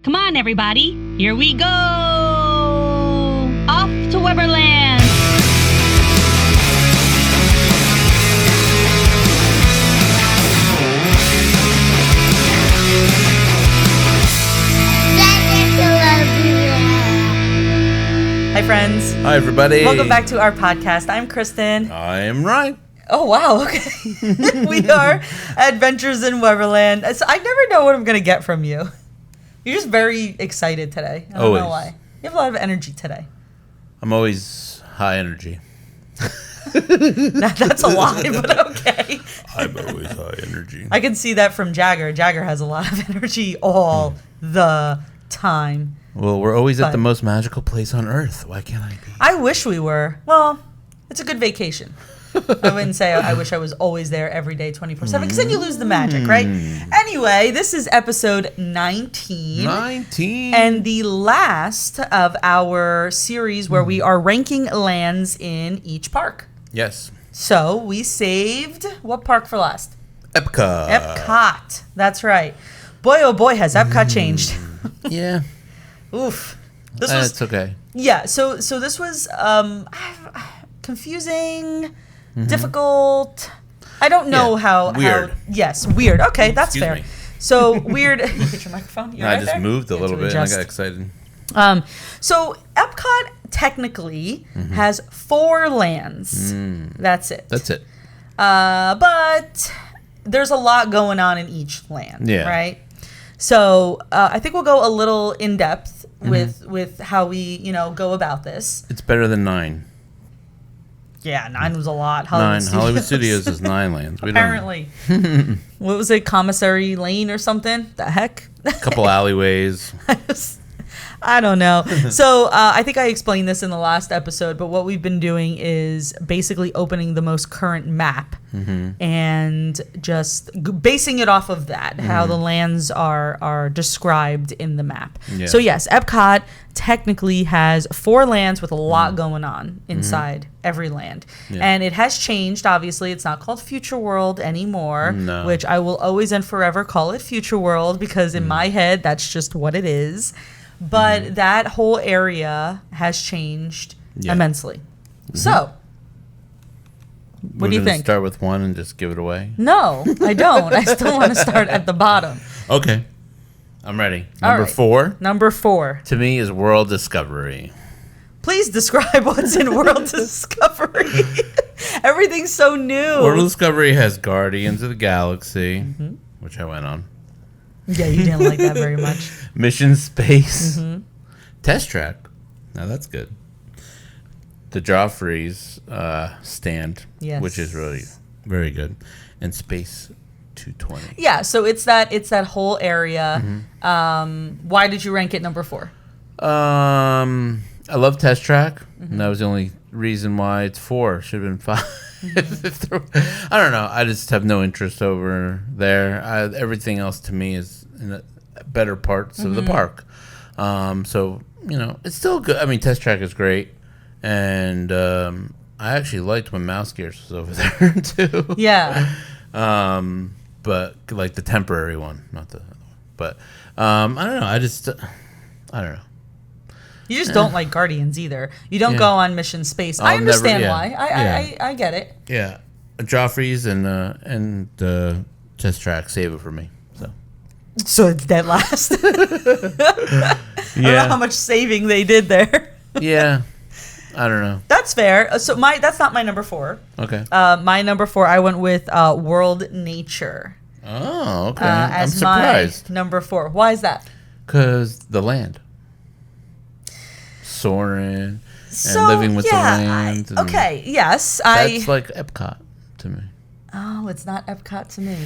Come on, everybody. Here we go. Off to Weberland. Hi, friends. Hi, everybody. Welcome back to our podcast. I'm Kristen. I am Ryan. Oh, wow. Okay. We are Adventures in Weberland. So I never know what I'm going to get from you. You're just very excited today. I don't know why. You have a lot of energy today. I'm always high energy. That's a lie, but okay. I'm always high energy. I can see that from Jagger. Jagger has a lot of energy all the time. Well, we're always at the most magical place on Earth. Why can't I be? I wish we were. Well, it's a good vacation. I wouldn't say I wish I was always there every day 24/7 because then you lose the magic, right? Anyway, this is episode 19. 19. And the last of our series where we are ranking lands in each park. Yes. So we saved what park for last? Epcot. Epcot. That's right. Boy, oh boy, has Epcot changed. Yeah. Oof. It's okay. Yeah, so this was confusing, difficult. I don't know how. Weird. Yes, weird. Okay, that's Excuse fair. me. So weird. You hit your microphone? You're I right just there? moved a little bit and I got excited. So Epcot technically has 4 lands. That's it. That's it. But there's a lot going on in each land. Yeah. Right. So I think we'll go a little in depth with how we go about this. It's better than 9. Yeah, 9 was a lot. Hollywood Studios is 9 lands. We Apparently. What was it? Commissary Lane or something? The heck? A couple alleyways. I don't know. So I think I explained this in the last episode, but what we've been doing is basically opening the most current map and just basing it off of that, how the lands are described in the map. Yeah. So yes, Epcot technically has 4 lands with a lot going on inside every land. Yeah. And it has changed, obviously. It's not called Future World anymore, which I will always and forever call it Future World because in my head, that's just what it is. But that whole area has changed immensely. So, what do you think? Start with 1 and just give it away? No, I don't. I still want to start at the bottom. Okay. I'm ready. All Number right. 4. Number 4. To me is World Discovery. Please describe what's in World Discovery. Everything's so new. World Discovery has Guardians of the Galaxy, which I went on. Yeah, you didn't like that very much. Mission Space. Test Track. Now that's good. The Joffrey's stand, which is really very good. And Space 220. Yeah, so it's that whole area. Why did you rank it number 4? I love Test Track. And that was the only reason why it's 4. Should have been 5. I don't know. I just have no interest over there. Everything else to me is in the better parts of the park. So, it's still good. I mean, Test Track is great. And I actually liked when Mouse Gears was over there, too. Yeah. But, like, the temporary one, not the other one. But, I don't know. I don't know. You just don't like Guardians either. You don't go on Mission Space. I understand why. I get it. Yeah. Joffrey's and Test Track save it for me. So it's dead last. I don't know how much saving they did there. Yeah. I don't know. That's fair. So that's not my number 4. Okay. My number 4, I went with World Nature. Oh, okay. As I'm surprised. my number 4. Why is that? Because the land. Soaring and living with the land. Okay, yes. That's like Epcot to me. Oh, it's not Epcot to me.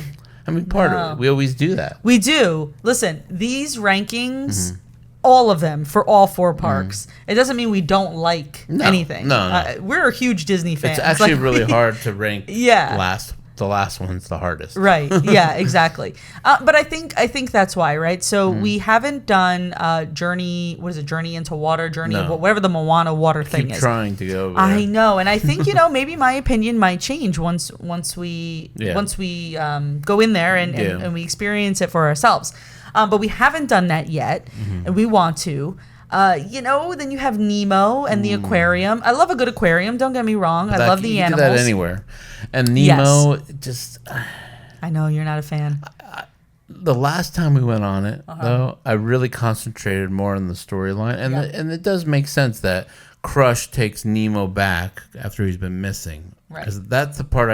I mean, part of it. We always do that. We do. Listen, these rankings, all of them for all 4 parks, it doesn't mean we don't like anything. No. We're huge Disney fans. It's actually really hard to rank Yeah. the last one's the hardest. Right. Yeah, exactly. But I think that's why, right? So we haven't done Journey, what is it? Journey into Water, whatever the Moana water thing is. Trying to go over there. I know. And I think, maybe my opinion might change once we go in there and we experience it for ourselves. But we haven't done that yet, and we want to. Then you have Nemo and the aquarium. I love a good aquarium. Don't get me wrong. I love the animals. You can do that anywhere. And Nemo, just... I know you're not a fan. The last time we went on it, though, I really concentrated more on the storyline. And it does make sense that Crush takes Nemo back after he's been missing. Right. Because that's the part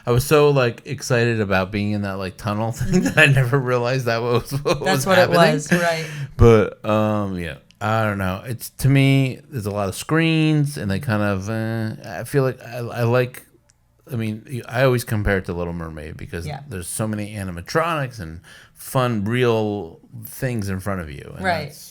I was so excited about being in that tunnel thing that I never realized that was what was happening. It was, right. But I don't know. It's, to me, there's a lot of screens and they kind of I feel like I always compare it to Little Mermaid because there's so many animatronics and fun, real things in front of you. And right.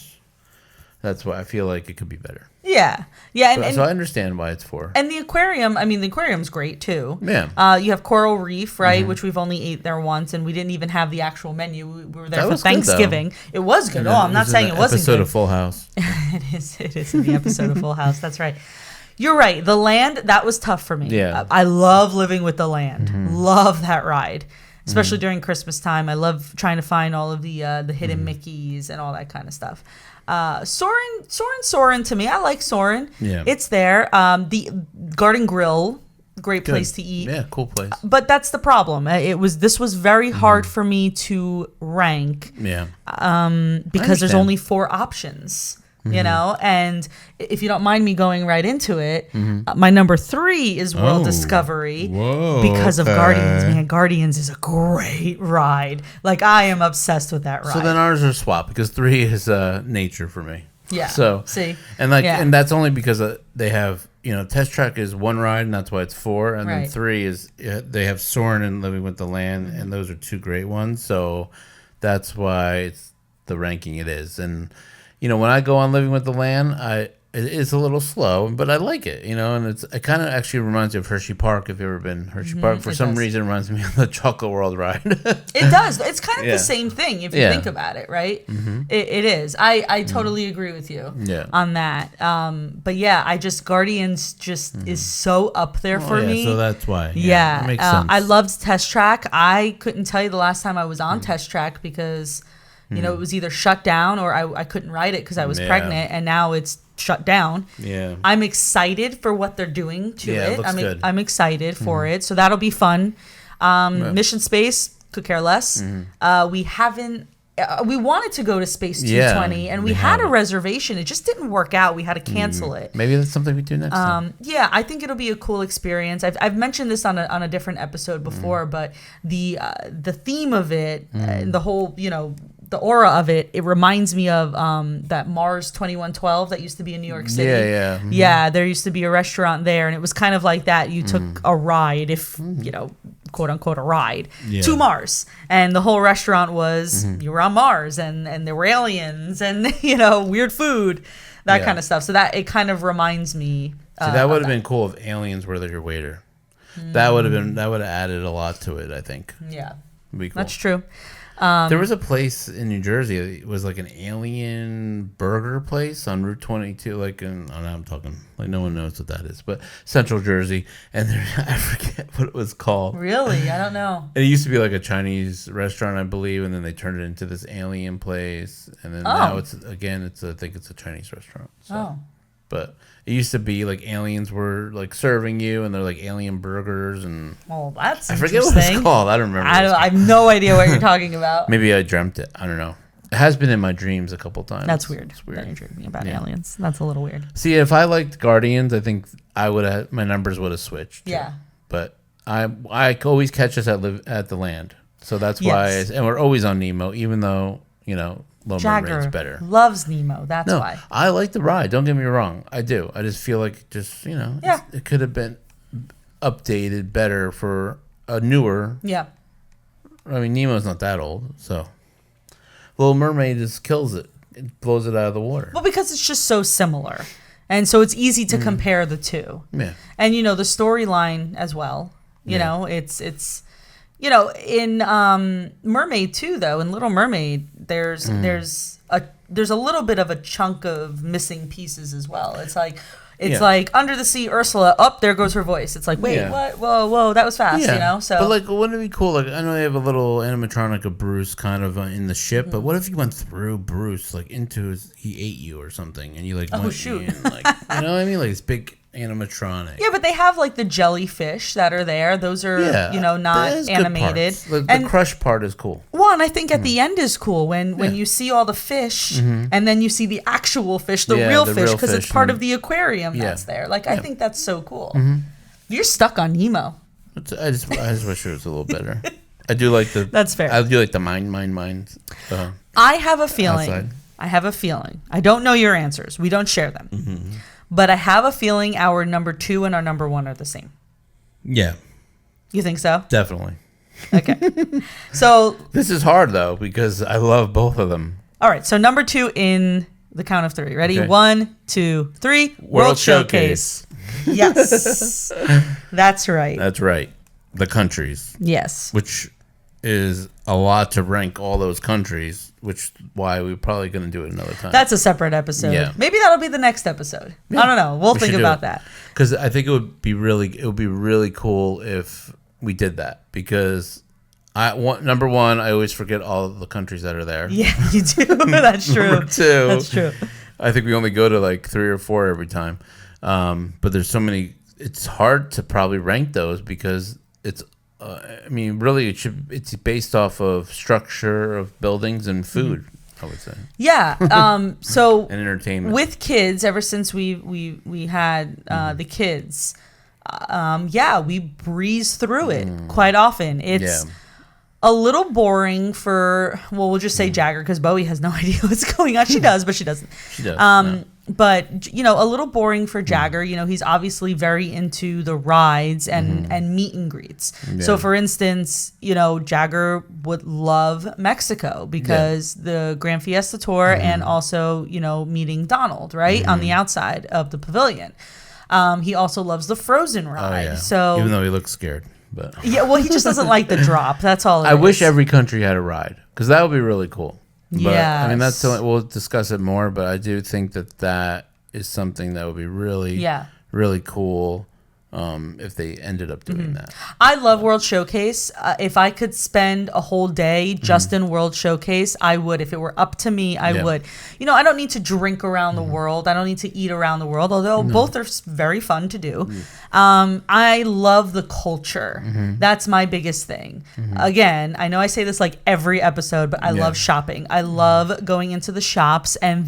That's why I feel like it could be better. Yeah. Yeah. So I understand why it's 4. And the aquarium, the aquarium's great too. Yeah. You have Coral Reef, right, which we've only ate there once, and we didn't even have the actual menu. We were there for Thanksgiving. It was good. I'm not saying it wasn't good. Episode of Full House. It is in the episode of Full House. That's right. You're right. The land, that was tough for me. Yeah. I love living with the land. Love that ride. Especially during Christmas time. I love trying to find all of the hidden Mickeys and all that kind of stuff. Soarin' to me. I like Soarin'. Yeah. It's there. The Garden Grill, great place to eat. Yeah, cool place. But that's the problem. This was very hard for me to rank. Yeah. Because there's only 4 options. And if you don't mind me going right into it, my number 3 is World Discovery because of Guardians. Man, Guardians is a great ride. I am obsessed with that ride. So then ours are swapped because 3 is nature for me. Yeah. So see, and and that's only because they have Test Track is 1 ride and that's why it's 4, and then 3 is they have Soarin' and Living with the Land, and those are 2 great ones. So that's why it's the ranking it is. And when I go on Living with the Land, it's a little slow, but I like it, and it kind of actually reminds you of Hershey Park, if you've ever been Hershey Park. For some reason, it reminds me of the Chocolate World ride. It does. It's kind of the same thing if you think about it, right? It is. I totally agree with you on that. But yeah, Guardians just is so up there for me. So that's why. Yeah. That makes sense. I loved Test Track. I couldn't tell you the last time I was on Test Track because... it was either shut down or I couldn't ride it because I was pregnant, and now it's shut down. Yeah. I'm excited for what they're doing to it. I'm excited for it. So that'll be fun. Mission Space, could care less. We haven't... we wanted to go to Space 220, and we had a reservation. It just didn't work out. We had to cancel it. Maybe that's something we do next time. Yeah, I think it'll be a cool experience. I've mentioned this on a different episode before, but the theme of it, the whole, the aura of it, it reminds me of that Mars 2112 that used to be in New York City. Yeah. Yeah, there used to be a restaurant there, and it was kind of like that. You took a ride, quote unquote, a ride to Mars. And the whole restaurant was, you were on Mars, and there were aliens and, weird food, that kind of stuff. So that it kind of reminds me. See, that would have been cool if aliens were your waiter. That would have added a lot to it, I think. Yeah. Would be cool. That's true. There was a place in New Jersey. It was like an alien burger place on Route 22. I'm talking no one knows what that is, but Central Jersey. And I forget what it was called. Really, I don't know. It used to be like a Chinese restaurant, I believe, and then they turned it into this alien place. And then now I think it's a Chinese restaurant. So. But it used to be like aliens were serving you, and they're like alien burgers, and that's I forget what it's called. I don't remember. I have no idea what you're talking about. Maybe I dreamt it. I don't know. It has been in my dreams a couple times. That's weird. It's weird. That you're dreaming about aliens. That's a little weird. See, if I liked Guardians, I think my numbers would have switched. Yeah. But I always catch us at the land, so that's why. And we're always on Nemo, even though Little Mermaid's better. Loves Nemo. That's why. I like the ride. Don't get me wrong. I do. I just feel like it could have been updated better for a newer. Yeah. Nemo's not that old, so Little Mermaid just kills it. It blows it out of the water. Well, because it's just so similar, and so it's easy to compare the two. Yeah. And the storyline as well. It's. In Mermaid 2, though, in Little Mermaid, there's a little bit of a chunk of missing pieces as well. It's like It's like Under the Sea Ursula. Up there goes her voice. It's like, wait, what? Whoa, that was fast. You know. So, but like, wouldn't it be cool? Like, I know they have a little animatronic of Bruce kind of in the ship, but what if you went through Bruce, like into he ate you or something, and you like went shoot, in, like, you know what I mean? Like this big animatronic. Yeah, but they have like the jellyfish that are there. Those are not animated. The crush part is cool. Well, and I think at the end is cool when you see all the fish and then you see the actual fish, the real fish, because it's part of the aquarium that's there. Like I think that's so cool. You're stuck on Nemo. I just wish it was a little better. I do like the. That's fair. I do like the mind. I have a feeling. Outside. I have a feeling. I don't know your answers. We don't share them. But I have a feeling our number 2 and our number 1 are the same. Yeah. You think so? Definitely. Okay. So this is hard though because I love both of them. All right. So number 2 in the count of 3. Ready? Okay. 1, 2, 3. World Showcase. Yes. That's right. That's right. The countries. Yes. Which is a lot to rank all those countries, which why we're probably going to do it another time. That's a separate episode. Yeah. Maybe that'll be the next episode. Yeah. I don't know. We'll think about that. Because I think it would be really cool if we did that. Because number 1, I always forget all of the countries that are there. Yeah, you do. That's true. Number 2, that's true. I think we only go to like 3 or 4 every time. But there's so many. It's hard to probably rank those because it's. I mean, really, it's based off of structure of buildings and food. I would say. Yeah. So and entertainment with kids. Ever since we had the kids, we breeze through it quite often. It's a little boring for we'll just say Jagger because Bowie has no idea what's going on. She does, but she doesn't. She does. But a little boring for Jagger. He's obviously very into the rides and meet and greets. Yeah. So for instance, Jagger would love Mexico because the Grand Fiesta Tour and also meeting Donald right on the outside of the pavilion. He also loves the Frozen ride. Oh, yeah. So even though he looks scared. But he just doesn't like the drop. That's all. I wish every country had a ride because that would be really cool. But, yes. I mean, we'll discuss it more, but I do think that is something that would be really, really cool if they ended up doing that. I love World Showcase. If I could spend a whole day just in World Showcase, I would. If it were up to me, I would. I don't need to drink around the world. I don't need to eat around the world, although both are very fun to do. I love the culture. That's my biggest thing. Again, I know I say this like every episode, but I love shopping. I love going into the shops, and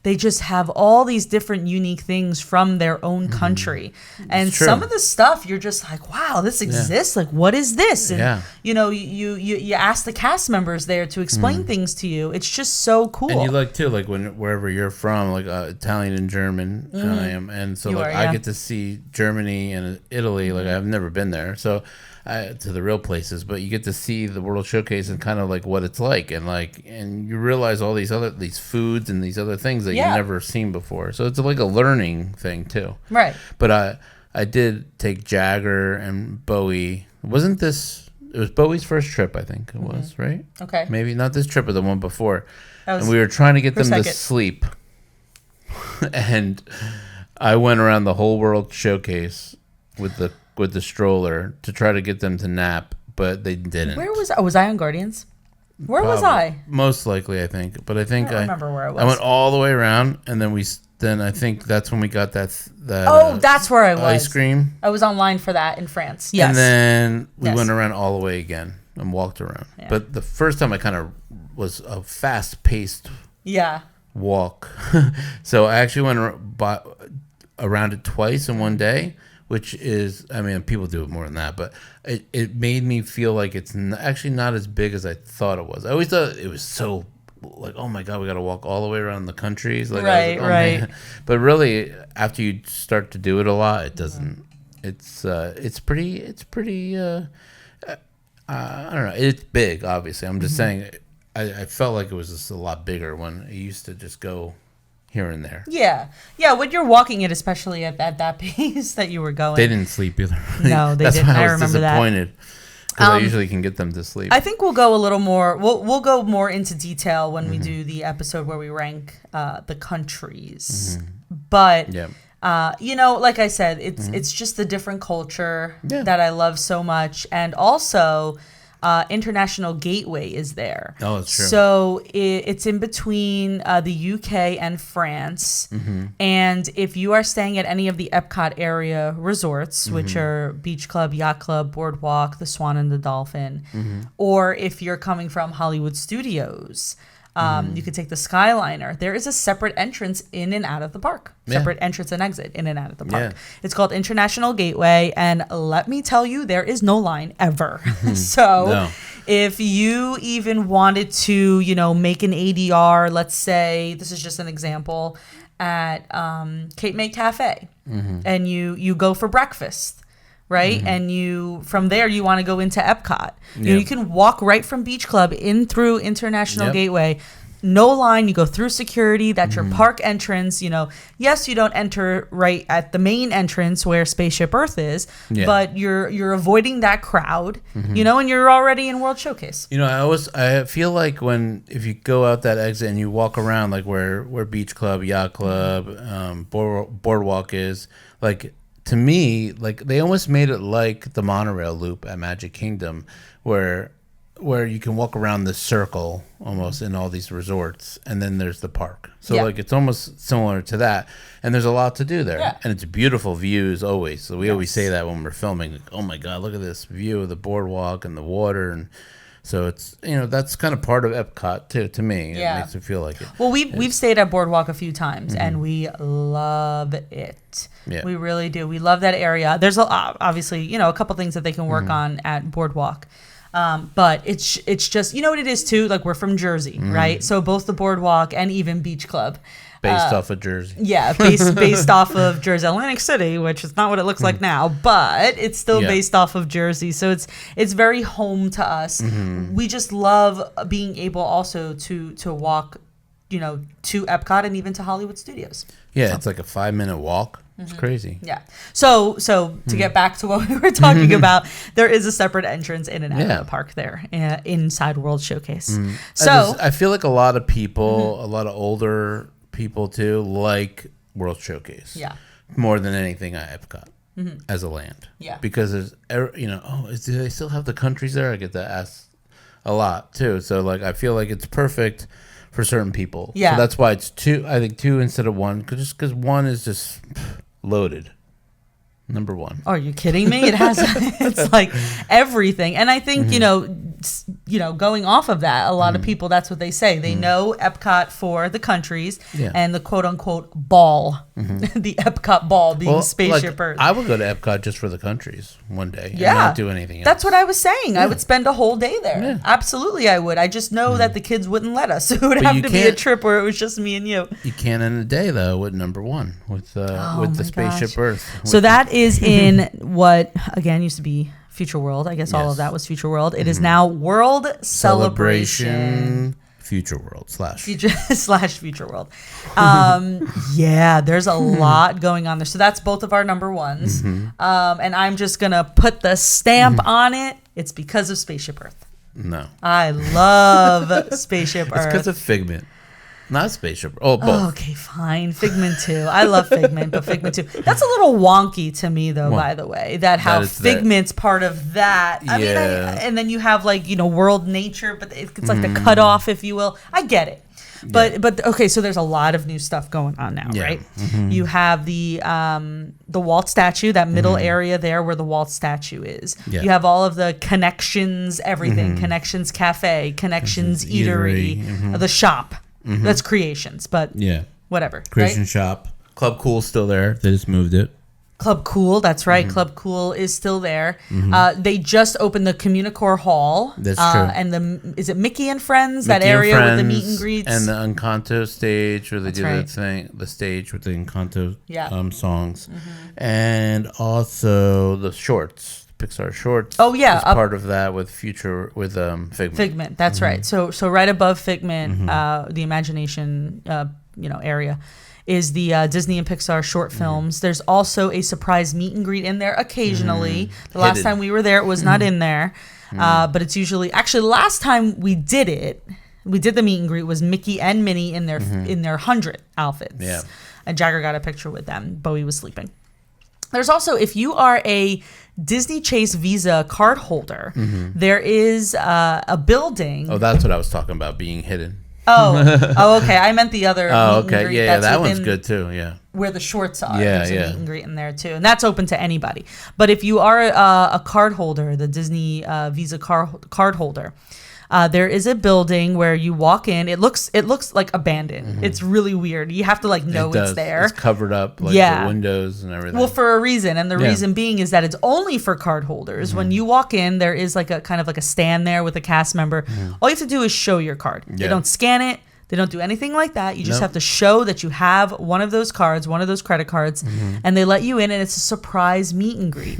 they just have all these different unique things from their own country. And some of the stuff you're just like, wow, this exists. Like, what is this? And you ask the cast members there to explain things to you. It's just so cool. And you like too, like wherever you're from, like Italian and German, I am, and so I get to see Germany and Italy. Like I've never been there, so. To the real places, but you get to see the World Showcase and kind of like what it's like, and you realize all these foods and these other things that you've never seen before. So it's like a learning thing too, right? But I did take Jagger and Bowie. It was Bowie's first trip, I think it was, right? Okay, maybe not this trip, but the one before, and we were trying to get them to sleep, and I went around the whole World Showcase with the stroller to try to get them to nap, but they didn't. Where was I? Was I on Guardians? Where was I? Most likely, I think. But I think I don't remember where I was. I went all the way around, and then I think that's when we got that. That's where I was. Ice cream. I was online for that in France. Yes. And then we went around all the way again and walked around. Yeah. But the first time I kind of was a fast-paced walk. So I actually went around it twice in one day. Which is, I mean, people do it more than that, but it made me feel like it's actually not as big as I thought it was. I always thought it was so, like, oh my God, we got to walk all the way around the countries. Like, right. Man. But really, after you start to do it a lot, it doesn't. It's pretty. I don't know. It's big, obviously. I'm just saying. I felt like it was just a lot bigger when I used to just go here and there. Yeah. When you're walking it, especially at that pace that you were going. They didn't sleep either. No, they didn't. I remember that. I was disappointed because I usually can get them to sleep. I think we'll go a little more. We'll go more into detail when we do the episode where we rank the countries. But Like I said, it's just the different culture that I love so much. And also, International Gateway is there. Oh, that's true. So it's in between the UK and France. And if you are staying at any of the Epcot area resorts, which are Beach Club, Yacht Club, Boardwalk, the Swan and the Dolphin, or if you're coming from Hollywood Studios, you could take the Skyliner. There is a separate entrance in and out of the park. Separate entrance and exit in and out of the park. It's called International Gateway, and let me tell you, there is no line ever. So if you even wanted to, make an ADR, let's say, this is just an example, at Cape May Cafe, and you go for breakfast. Right. And from there, you want to go into Epcot. You can walk right from Beach Club in through International Gateway. No line. You go through security. That's your park entrance. Yes, you don't enter right at the main entrance where Spaceship Earth is, but you're avoiding that crowd, and you're already in World Showcase. I feel like if you go out that exit and you walk around like where Beach Club, Yacht Club, Boardwalk is, like, to me, like, they almost made it like the monorail loop at Magic Kingdom, where you can walk around the circle almost in all these resorts, and then there's the park. So like, it's almost similar to that, and there's a lot to do there, and it's beautiful views always. So we always say that when we're filming, like, oh my God, look at this view of the boardwalk and the water, and so it's that's kind of part of Epcot too. To me, it makes it feel like it. Well, we've stayed at Boardwalk a few times, and we love it. Yeah. We really do. We love that area. There's obviously a couple things that they can work on at Boardwalk, but it's just what it is too. Like, we're from Jersey, right? So both the Boardwalk and even Beach Club. Based off of Jersey. Yeah, based off of Jersey, Atlantic City, which is not what it looks like now, but it's still based off of Jersey. So it's very home to us. We just love being able also to walk, to Epcot and even to Hollywood Studios. Yeah, it's like a 5-minute walk. It's crazy. Yeah. So to get back to what we were talking about, there is a separate entrance in and out of the park there inside World Showcase. So I feel like a lot of people, a lot of older people too, like World Showcase. Yeah. More than anything at Epcot as a land. Yeah. Because there's, do they still have the countries there? I get that asked a lot too. So like, I feel like it's perfect for certain people. Yeah. So that's why it's two. I think two instead of one, because one is just loaded. Number one. Are you kidding me? It has. It's like everything, and I think going off of that, a lot of people, that's what they say. They know Epcot for the countries and the quote unquote ball, the Epcot ball being Spaceship Earth. I would go to Epcot just for the countries one day. Yeah, and not do anything else. That's what I was saying. I would spend a whole day there. Yeah. Absolutely, I would. I just know that the kids wouldn't let us. It would have to be a trip where it was just me and you. You can't end a day though with number one with the Spaceship Earth. So that is in what again used to be Future World. I guess all of that was Future World. It is now World Celebration Future World Future World. There's a lot going on there. So that's both of our number ones. And I'm just gonna put the stamp on it. It's because of Spaceship Earth. No, I love Spaceship Earth. It's because of Figment. Not Spaceship. Oh, both. Oh, okay, fine. Figment too. I love Figment, but Figment too. That's a little wonky to me, though. By the way, how Figment's part of that. I mean, and then you have World Nature, but it's like the cutoff, if you will. I get it, but okay. So there's a lot of new stuff going on now, right? You have the Walt statue, that middle area there where the Walt statue is. Yeah. You have all of the Connections, everything. Connections Cafe, Connections Eatery, the shop. That's Creations, but whatever. Creation Shop. Club Cool's still there. They just moved it. Club Cool, that's right. Club Cool is still there. They just opened the Communicore Hall. That's true. And is it Mickey and Friends? That area with the meet and greets? And the Encanto stage where they do that thing. The stage with the Encanto songs. And also the shorts. Pixar shorts. Oh yeah, part of that with Figment. Figment, that's right. So right above Figment, the Imagination, area, is the Disney and Pixar short films. There's also a surprise meet and greet in there occasionally. The last time we were there, it was not in there, but it's usually last time we did it. we did the meet and greet was Mickey and Minnie in their 100 outfits. Yeah. And Jagger got a picture with them. Bowie was sleeping. There's also, if you are a Disney Chase Visa card holder, there is a building. Oh, that's what I was talking about, being hidden. Oh, okay. I meant the other. Oh, meet and okay. greet Yeah, that's that one's within good too. Yeah. Where the shorts are. Yeah, There's a yeah. meet and greet in there too, and that's open to anybody. But if you are a card holder, the Disney Visa card holder, there is a building where you walk in. It looks like abandoned. It's really weird. You have to like know it's there. It's covered up, like the windows and everything. Well, for a reason, and the reason being is that it's only for card holders. When you walk in, there is like a kind of like a stand there with a cast member. All you have to do is show your card. They don't scan it. They don't do anything like that. You just have to show that you have one of those cards, one of those credit cards, and they let you in, and it's a surprise meet and greet.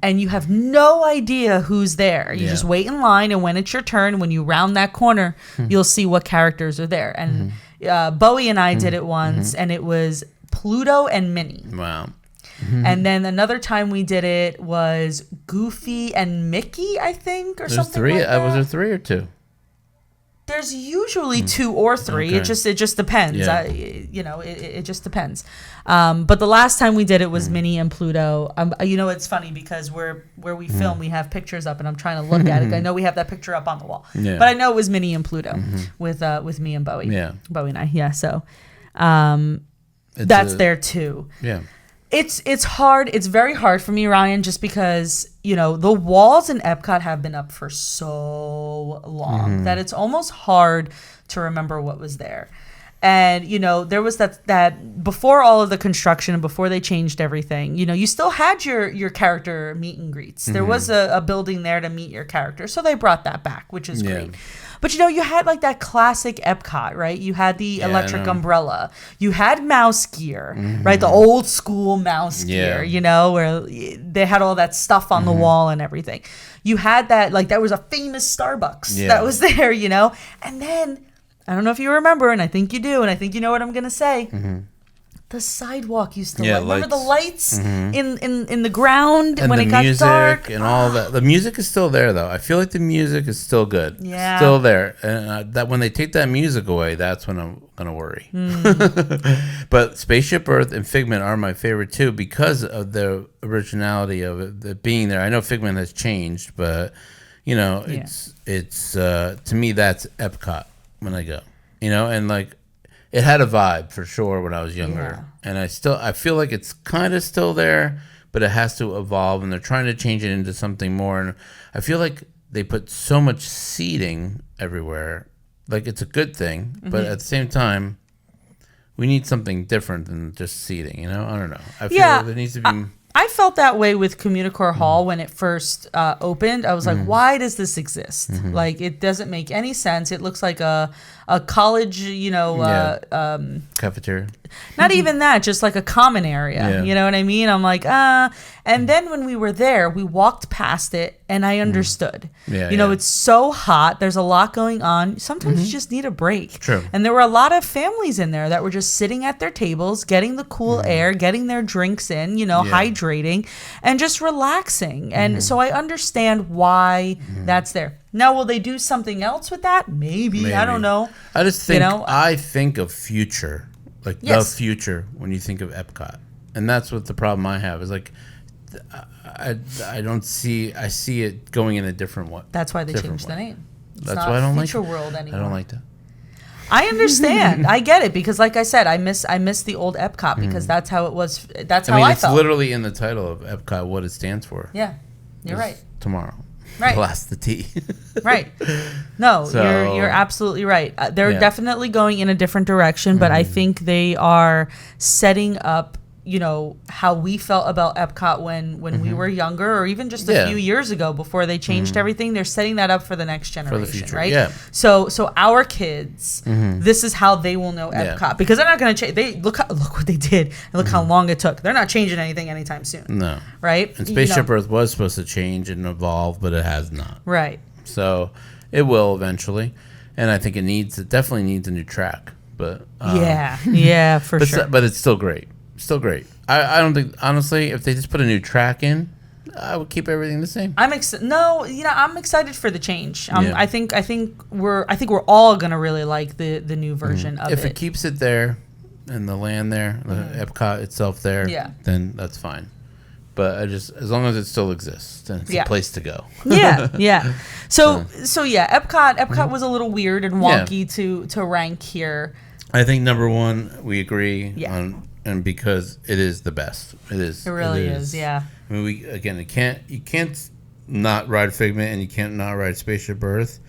And you have no idea who's there. You just wait in line, and when it's your turn, when you round that corner, you'll see what characters are there. And Bowie and I did it once, and it was Pluto and Minnie. Wow. And then another time we did it was Goofy and Mickey, I think, or something three. like that. Was there 3 or 2? There's usually 2 or 3. Okay. It just depends. Yeah. It just depends. But the last time we did it was Minnie and Pluto. It's funny because where we film, we have pictures up, and I'm trying to look at it. I know we have that picture up on the wall, but I know it was Minnie and Pluto with me and Bowie. Yeah, Bowie and I. Yeah, so that's there too. Yeah. It's hard. It's very hard for me, Ryan, just because, the walls in Epcot have been up for so long that it's almost hard to remember what was there. And, there was that before all of the construction and before they changed everything, you still had your character meet and greets. There was a building there to meet your character. So they brought that back, which is great. But, you had like that classic Epcot, right? You had the electric umbrella. You had mouse gear, right? The old school mouse gear, where they had all that stuff on the wall and everything. You had that, like, there was a famous Starbucks that was there, And then, I don't know if you remember, and I think you do, and I think you know what I'm going to say. The sidewalk used to light. Remember the lights in the ground and when it got dark? And all that. The music is still there, though. I feel like the music is still good. Yeah. Still there. And that when they take that music away, that's when I'm going to worry. But Spaceship Earth and Figment are my favorite, too, because of the originality of it being there. I know Figment has changed, but, it's to me, that's Epcot when I go. And like, it had a vibe for sure when I was younger, and I feel like it's kind of still there, but it has to evolve, and they're trying to change it into something more. And I feel like they put so much seating everywhere, like it's a good thing, but at the same time, we need something different than just seating. I don't know. I feel like there needs to be. I felt that way with Communicore Hall when it first opened. I was like, why does this exist? Like, it doesn't make any sense. It looks like a college, cafeteria. Not even that, just like a common area. You know what I mean? I'm like, And then when we were there, we walked past it, and I understood. It's so hot. There's a lot going on. Sometimes you just need a break. True. And there were a lot of families in there that were just sitting at their tables, getting the cool air, getting their drinks in, hydrating, and just relaxing. And so I understand why that's there. Now, will they do something else with that? Maybe. I don't know. I just think I think of future, like the future, when you think of Epcot, and that's what the problem I have is like. I don't see. I see it going in a different way. That's why they changed the name. That's why I don't like Future World anymore. I don't like that. I understand. I get it because, like I said, I miss the old Epcot because that's how it was. That's how I felt. It's literally in the title of Epcot what it stands for. Yeah, you're right. Tomorrow. Right. Blast the tea. Right. No, you're absolutely right. They're definitely going in a different direction, but I think they are setting up how we felt about Epcot when we were younger, or even just a few years ago before they changed everything. They're setting that up for the next generation, for the future, right? Yeah. So our kids, this is how they will know Epcot because they're not going to change. They look what they did and look how long it took. They're not changing anything anytime soon. No. Right. And Spaceship Earth was supposed to change and evolve, but it has not. Right. So it will eventually, and I think it definitely needs a new track. But for sure. But it's still great. Still great. I don't think, honestly, if they just put a new track in, I would keep everything the same. I'm excited for the change. Yeah. I think we're all gonna really like the new version of it. If it keeps it there, and the land there, the Epcot itself there, then that's fine. But as long as it still exists, then it's a place to go. Yeah. So Epcot was a little weird and wonky to rank here. I think number one, we agree on, and because it is the best. It is. It really is. Yeah. I mean, you can't not ride Figment, and you can't not ride Spaceship Earth.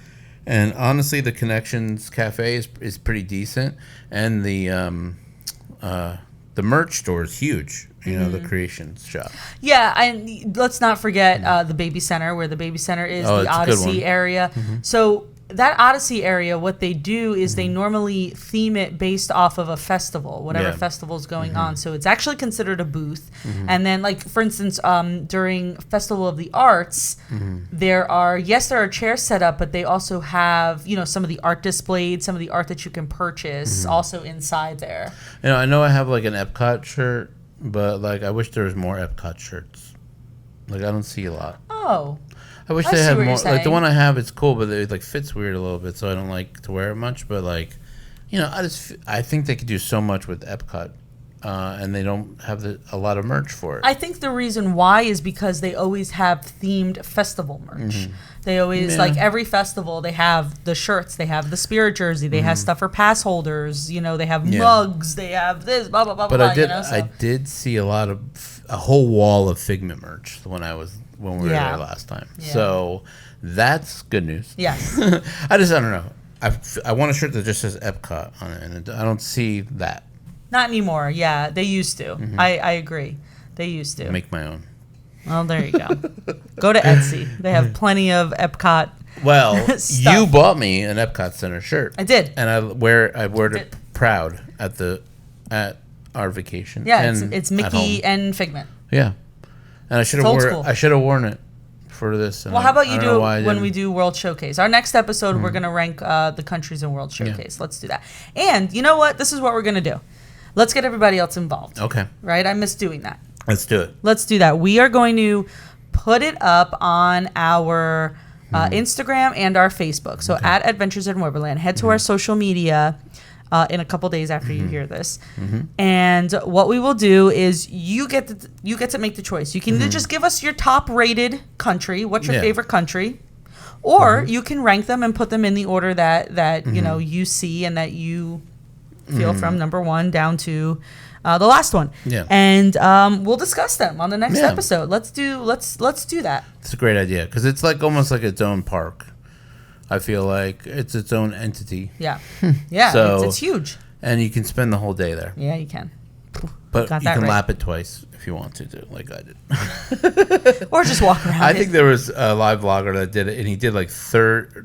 And honestly, the Connections Cafe is pretty decent, and the merch store is huge. You know, the Creations shop. Yeah, and let's not forget the Baby Center, where the Baby Center is the Odyssey area. So that Odyssey area, what they do is they normally theme it based off of a festival, whatever festival is going on. So it's actually considered a booth. And then, like, for instance, during Festival of the Arts, there are chairs set up, but they also have, some of the art displayed, some of the art that you can purchase also inside there. I know I have, like, an Epcot shirt, but, like, I wish there was more Epcot shirts. Like, I don't see a lot. Oh. I wish they had more. Like, the one I have, it's cool, but it, like, fits weird a little bit, so I don't like to wear it much. But, like, I think they could do so much with Epcot, and they don't have a lot of merch for it. I think the reason why is because they always have themed festival merch. They always, like, every festival, they have the shirts, they have the Spirit jersey, they have stuff for pass holders, they have mugs, they have this, blah, blah, blah, but blah. I did see a whole wall of Figment merch when we were there last time. Yeah. So that's good news. Yes. I don't know. I want a shirt that just says Epcot on it, and I don't see that. Not anymore. Yeah, they used to. I agree. They used to. Make my own. Well, there you go. Go to Etsy. They have plenty of Epcot. Well, you bought me an Epcot Center shirt. I did. And I wear it proud at our vacation. Yeah, it's Mickey and Figment. Yeah. And I should have worn it for this. Well, how about you do it when we do World Showcase? Our next episode, we're going to rank the countries in World Showcase. Let's do that. And you know what? This is what we're going to do. Let's get everybody else involved. Okay. Right? I miss doing that. Let's do it. Let's do that. We are going to put it up on our Instagram and our Facebook. So at Adventures in Weberland. Head to our social media in a couple days after you hear this. And what we will do is you get to make the choice. You can either just give us your top rated country. What's your favorite country? Or you can rank them and put them in the order that you see and that you feel from number 1 down to the last one. Yeah. And we'll discuss them on the next episode. Let's do that. It's a great idea because it's like almost like its own park. I feel like it's its own entity. Yeah. Yeah. So, it's huge. And you can spend the whole day there. Yeah, you can. But you can lap it twice if you want to do like I did. Or just walk around. I think there was a live vlogger that did it, and he did like 30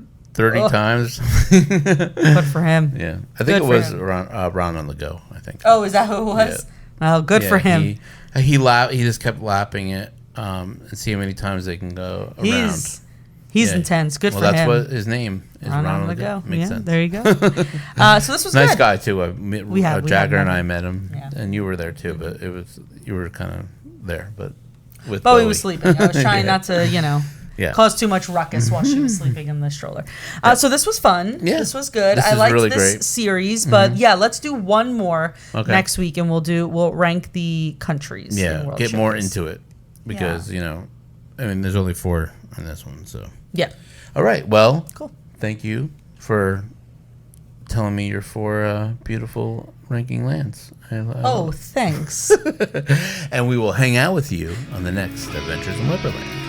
times. Good for him. Yeah. I think it was Ron on the Go, I think. Oh, is that who it was? Yeah. Oh, good for him. He just kept lapping it and see how many times they can go around. He's intense. Good for him. Well, that's what his name is. Ron on the Go. Makes sense. There you go. So this was nice good. guy too. Jagger and I met him, and you were there too. But you were kind of there, but with Bowie was sleeping. I was trying not to, cause too much ruckus while she was sleeping in the stroller. So this was fun. Yeah. This was good. I liked really this series, but let's do one more next week, and we'll rank the countries. Yeah, get more into it because there's only 4 on this one, so. Yeah. All right. Well, cool. Thank you for telling me your 4 beautiful ranking lands. Thanks. And we will hang out with you on the next Adventures in Weberland.